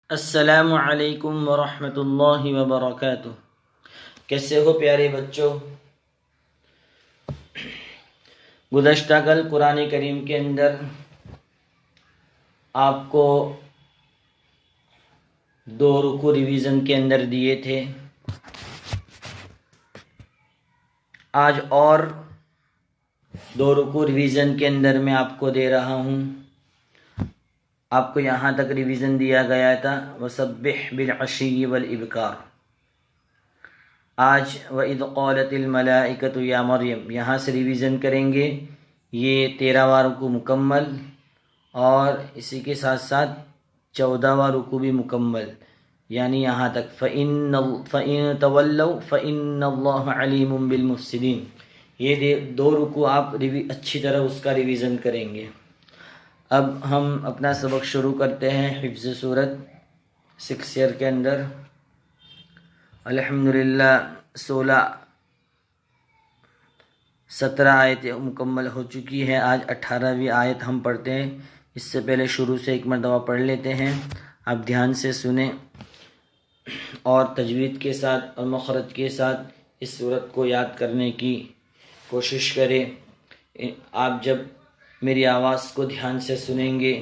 السلام علیکم ورحمۃ اللہ وبرکاتہ۔ کیسے ہو پیارے بچوں؟ گزشتہ کل قرآن کریم کے اندر آپ کو 2 رکوع ریویژن کے اندر دیے تھے۔ آج اور 2 رکوع ریویژن کے اندر میں آپ کو دے رہا ہوں۔ آپ کو یہاں تک ریویژن دیا گیا تھا وَسَبِّحْ بِالْعَشِيِّ وَالْإِبْكَارِ۔ آج وَإِذْ قَالَتِ الْمَلَائِكَةُ يَا مَرْيَمْ، یہاں سے ریویژن کریں گے۔ یہ 13واں رکوع مکمل اور اسی کے ساتھ ساتھ 14واں رکوع بھی مکمل، یعنی یہاں تک فَإِن تَوَلَّوْا فَإِنَّ اللَّهَ عَلِيمٌ بِالْمُفْسِدِينَ۔ یہ 2 رکوع آپ اچھی طرح اس کا ریویژن کریں گے۔ اب ہم اپنا سبق شروع کرتے ہیں حفظ صورت 6 ایئر کے اندر۔ الحمدللہ 17 آیتیں مکمل ہو چکی ہے۔ آج 18ویں آیت ہم پڑھتے ہیں۔ اس سے پہلے شروع سے ایک مرتبہ پڑھ لیتے ہیں، آپ دھیان سے سنیں اور تجوید کے ساتھ اور مخرج کے ساتھ اس صورت کو یاد کرنے کی کوشش کریں۔ آپ جب میری آواز کو دھیان سے سنیں گے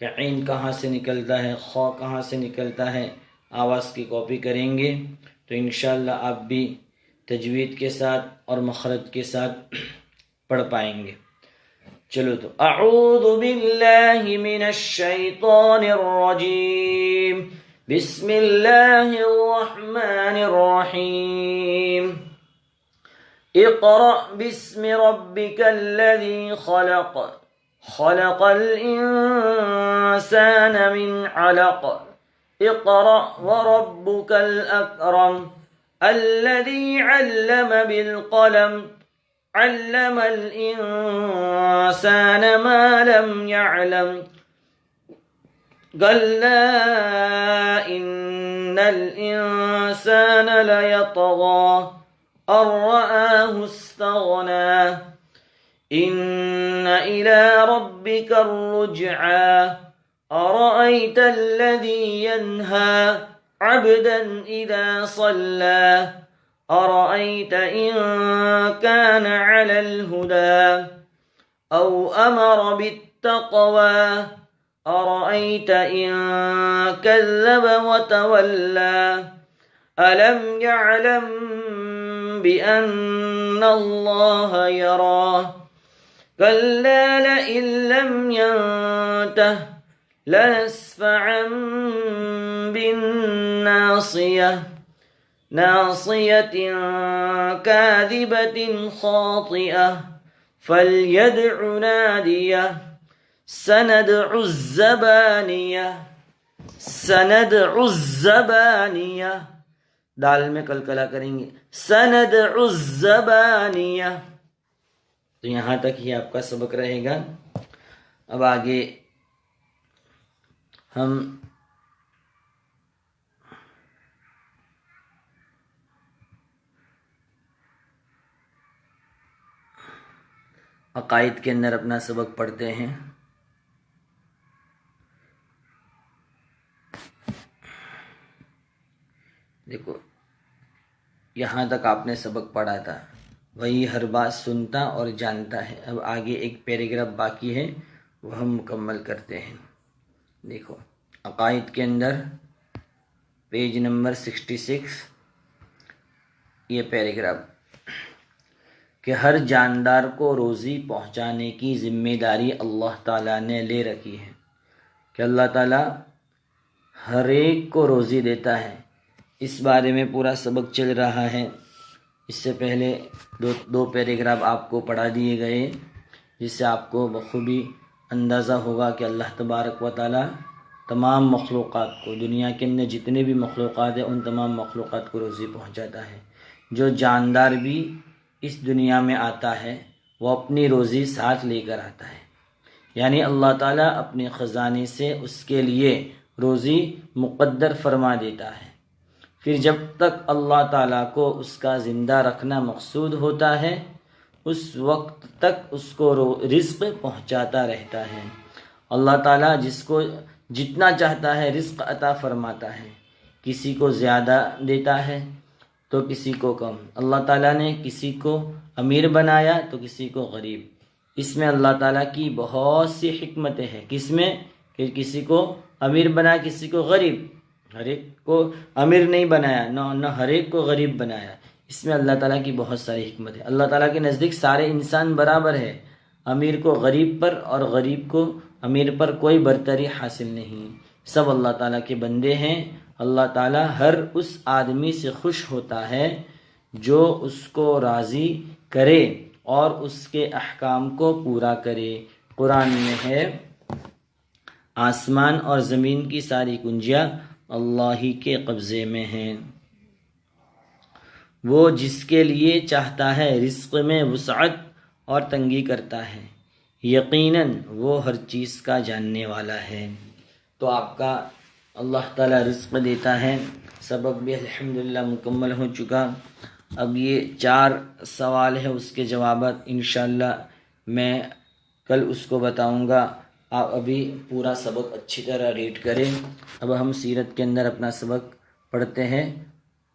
کہ عین کہاں سے نکلتا ہے، خا کہاں سے نکلتا ہے، آواز کی کاپی کریں گے تو انشاءاللہ آپ بھی تجوید کے ساتھ اور مخرج کے ساتھ پڑھ پائیں گے۔ چلو تو اعوذ باللہ من الشیطان الرجیم، بسم اللہ الرحمن الرحیم۔ اقرأ باسم ربك الذي خلق، خلق الإنسان من علق، اقرأ وربك الأكرم الذي علم بالقلم، علم الإنسان ما لم يعلم، كلا إن الإنسان ليطغى أن رآه استغنى، إن إلى ربك الرجعى، أرأيت الذي ينهى عبدا إذا صلى، أرأيت إن كان على الهدى أو أمر بالتقوى، أرأيت إن كذب وتولى، ألم يعلم بأن الله يرى، كلا لئن لم ينته لنسفعا بالناصية، ناصية كاذبة خاطئة، فليدع ناديه، سندع الزبانية، سندع الزبانية، دال میں کلکلا کریں گے، سندع الزبانیہ۔ تو یہاں تک ہی آپ کا سبق رہے گا۔ اب آگے ہم عقائد کے اندر اپنا سبق پڑھتے ہیں۔ دیکھو یہاں تک آپ نے سبق پڑھا تھا، وہی ہر بات سنتا اور جانتا ہے۔ اب آگے ایک پیراگراف باقی ہے، وہ ہم مکمل کرتے ہیں۔ دیکھو عقائد کے اندر پیج نمبر 66 یہ پیراگراف کہ ہر جاندار کو روزی پہنچانے کی ذمہ داری اللہ تعالیٰ نے لے رکھی ہے، کہ اللہ تعالیٰ ہر ایک کو روزی دیتا ہے۔ اس بارے میں پورا سبق چل رہا ہے۔ اس سے پہلے دو پیراگراف آپ کو پڑھا دیے گئے، جس سے آپ کو بخوبی اندازہ ہوگا کہ اللہ تبارک و تعالیٰ تمام مخلوقات کو، دنیا کے اندر جتنے بھی مخلوقات ہیں ان تمام مخلوقات کو روزی پہنچاتا ہے۔ جو جاندار بھی اس دنیا میں آتا ہے وہ اپنی روزی ساتھ لے کر آتا ہے، یعنی اللہ تعالیٰ اپنے خزانے سے اس کے لیے روزی مقدر فرما دیتا ہے۔ پھر جب تک اللہ تعالیٰ کو اس کا زندہ رکھنا مقصود ہوتا ہے اس وقت تک اس کو رزق پہنچاتا رہتا ہے۔ اللہ تعالیٰ جس کو جتنا چاہتا ہے رزق عطا فرماتا ہے، کسی کو زیادہ دیتا ہے تو کسی کو کم۔ اللہ تعالیٰ نے کسی کو امیر بنایا تو کسی کو غریب۔ اس میں اللہ تعالیٰ کی بہت سی حکمتیں ہیں۔ کس میں؟ کہ کسی کو امیر بنایا، کسی کو غریب۔ ہر ایک کو امیر نہیں بنایا، نہ ہر ایک کو غریب بنایا۔ اس میں اللہ تعالیٰ کی بہت ساری حکمت ہے۔ اللہ تعالیٰ کے نزدیک سارے انسان برابر ہے، امیر کو غریب پر اور غریب کو امیر پر کوئی برتری حاصل نہیں، سب اللہ تعالیٰ کے بندے ہیں۔ اللہ تعالیٰ ہر اس آدمی سے خوش ہوتا ہے جو اس کو راضی کرے اور اس کے احکام کو پورا کرے۔ قرآن میں ہے، آسمان اور زمین کی ساری کنجیاں اللہ ہی کے قبضے میں ہیں، وہ جس کے لیے چاہتا ہے رزق میں وسعت اور تنگی کرتا ہے، یقیناً وہ ہر چیز کا جاننے والا ہے۔ تو آپ کا اللہ تعالیٰ رزق دیتا ہے۔ سبق بھی الحمدللہ مکمل ہو چکا۔ اب یہ 4 سوال ہے، اس کے جوابات انشاءاللہ میں کل اس کو بتاؤں گا۔ آپ ابھی پورا سبق اچھی طرح ریڈ کریں۔ اب ہم سیرت کے اندر اپنا سبق پڑھتے ہیں۔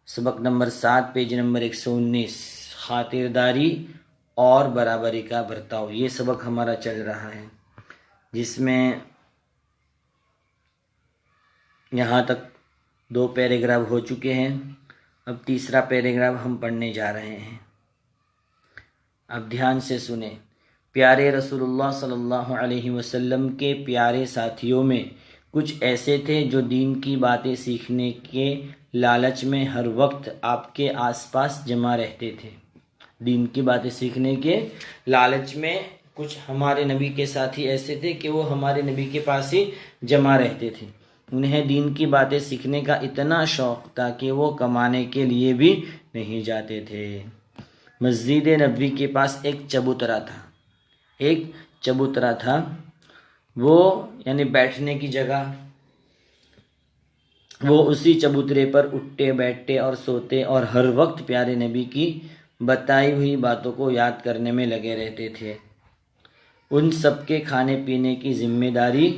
سبق نمبر 7 پیج نمبر 119، خاطرداری اور برابری کا برتاؤ۔ یہ سبق ہمارا چل رہا ہے، جس میں یہاں تک 2 پیراگراف ہو چکے ہیں۔ اب تیسرا پیراگراف ہم پڑھنے جا رہے ہیں۔ اب دھیان سے سنیں۔ پیارے رسول اللہ صلی اللہ علیہ وسلم کے پیارے ساتھیوں میں کچھ ایسے تھے جو دین کی باتیں سیکھنے کے لالچ میں ہر وقت آپ کے آس پاس جمع رہتے تھے۔ دین کی باتیں سیکھنے کے لالچ میں کچھ ہمارے نبی کے ساتھی ایسے تھے کہ وہ ہمارے نبی کے پاس ہی جمع رہتے تھے۔ انہیں دین کی باتیں سیکھنے کا اتنا شوق تھا کہ وہ کمانے کے لیے بھی نہیں جاتے تھے۔ مسجد نبوی کے پاس ایک چبوترا تھا، وہ یعنی بیٹھنے کی جگہ۔ وہ اسی چبوترے پر اٹھتے بیٹھتے اور سوتے اور ہر وقت پیارے نبی کی بتائی ہوئی باتوں کو یاد کرنے میں لگے رہتے تھے۔ ان سب کے کھانے پینے کی ذمہ داری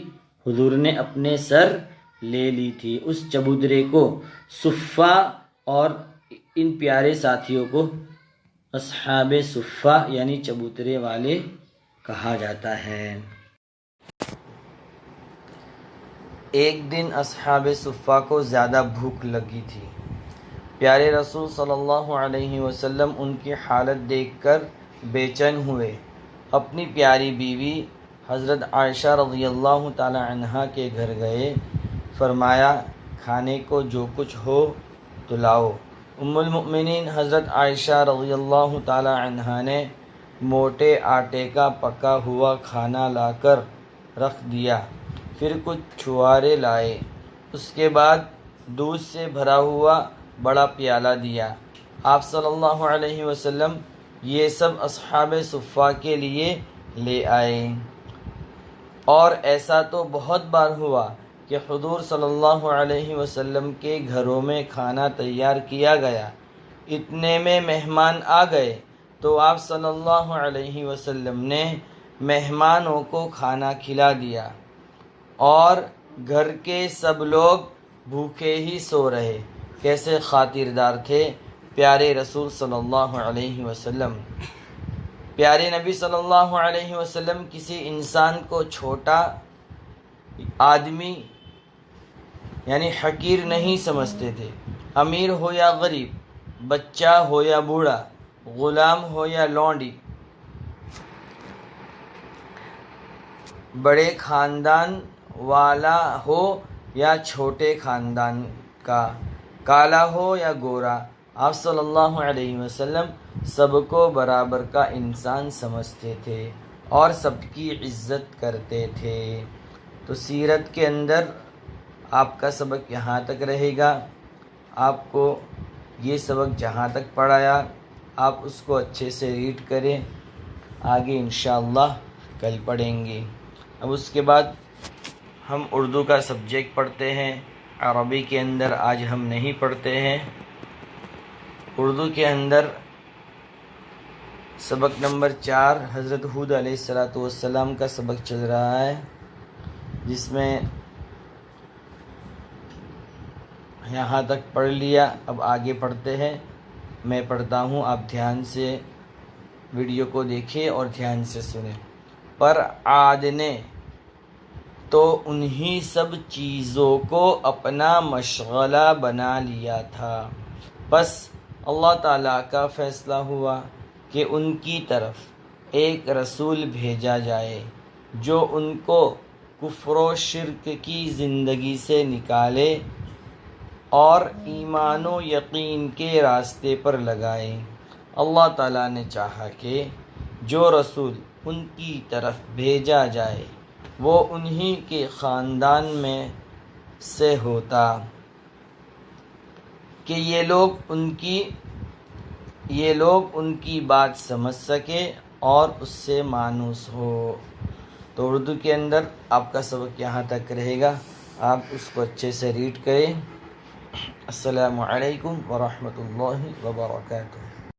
حضور نے اپنے سر لے لی تھی۔ اس چبوترے کو صفہ اور ان پیارے ساتھیوں کو اصحاب صفہ یعنی چبوترے والے کہا جاتا ہے۔ ایک دن اصحاب صفہ کو زیادہ بھوک لگی تھی۔ پیارے رسول صلی اللہ علیہ وسلم ان کی حالت دیکھ کر بے چین ہوئے۔ اپنی پیاری بیوی حضرت عائشہ رضی اللہ تعالی عنہا کے گھر گئے۔ فرمایا، کھانے کو جو کچھ ہو تو لاؤ۔ ام المؤمنین حضرت عائشہ رضی اللہ تعالی عنہا نے موٹے آٹے کا پکا ہوا کھانا لا کر رکھ دیا، پھر کچھ چھوارے لائے، اس کے بعد دودھ سے بھرا ہوا بڑا پیالہ دیا۔ آپ صلی اللہ علیہ وسلم یہ سب اصحاب صفہ کے لیے لے آئے۔ اور ایسا تو بہت بار ہوا کہ حضور صلی اللہ علیہ وسلم کے گھروں میں کھانا تیار کیا گیا، اتنے میں مہمان آ گئے تو آپ صلی اللہ علیہ وسلم نے مہمانوں کو کھانا کھلا دیا اور گھر کے سب لوگ بھوکے ہی سو رہے۔ کیسے خاطردار تھے پیارے رسول صلی اللہ علیہ وسلم۔ پیارے نبی صلی اللہ علیہ وسلم کسی انسان کو چھوٹا آدمی یعنی حقیر نہیں سمجھتے تھے۔ امیر ہو یا غریب، بچہ ہو یا بوڑھا، غلام ہو یا لونڈی، بڑے خاندان والا ہو یا چھوٹے خاندان کا، کالا ہو یا گورا، آپ صلی اللہ علیہ وسلم سب کو برابر کا انسان سمجھتے تھے اور سب کی عزت کرتے تھے۔ تو سیرت کے اندر آپ کا سبق یہاں تک رہے گا۔ آپ کو یہ سبق جہاں تک پڑھایا آپ اس کو اچھے سے ریڈ کریں، آگے انشاءاللہ کل پڑھیں گے۔ اب اس کے بعد ہم اردو کا سبجیکٹ پڑھتے ہیں، عربی کے اندر آج ہم نہیں پڑھتے ہیں۔ اردو کے اندر سبق نمبر 4 حضرت ہود علیہ السلام کا سبق چل رہا ہے، جس میں یہاں تک پڑھ لیا، اب آگے پڑھتے ہیں۔ میں پڑھتا ہوں، آپ دھیان سے ویڈیو کو دیکھیں اور دھیان سے سنیں۔ پر عاد نے تو انہی سب چیزوں کو اپنا مشغلہ بنا لیا تھا، پس اللہ تعالیٰ کا فیصلہ ہوا کہ ان کی طرف ایک رسول بھیجا جائے جو ان کو کفر و شرک کی زندگی سے نکالے اور ایمان و یقین کے راستے پر لگائے۔ اللہ تعالیٰ نے چاہا کہ جو رسول ان کی طرف بھیجا جائے وہ انہی کے خاندان میں سے ہوتا کہ یہ لوگ ان کی بات سمجھ سکے اور اس سے مانوس ہو۔ تو اردو کے اندر آپ کا سبق یہاں تک رہے گا، آپ اس کو اچھے سے ریڈ کریں۔ السلام علیکم ورحمۃ اللہ وبرکاتہ۔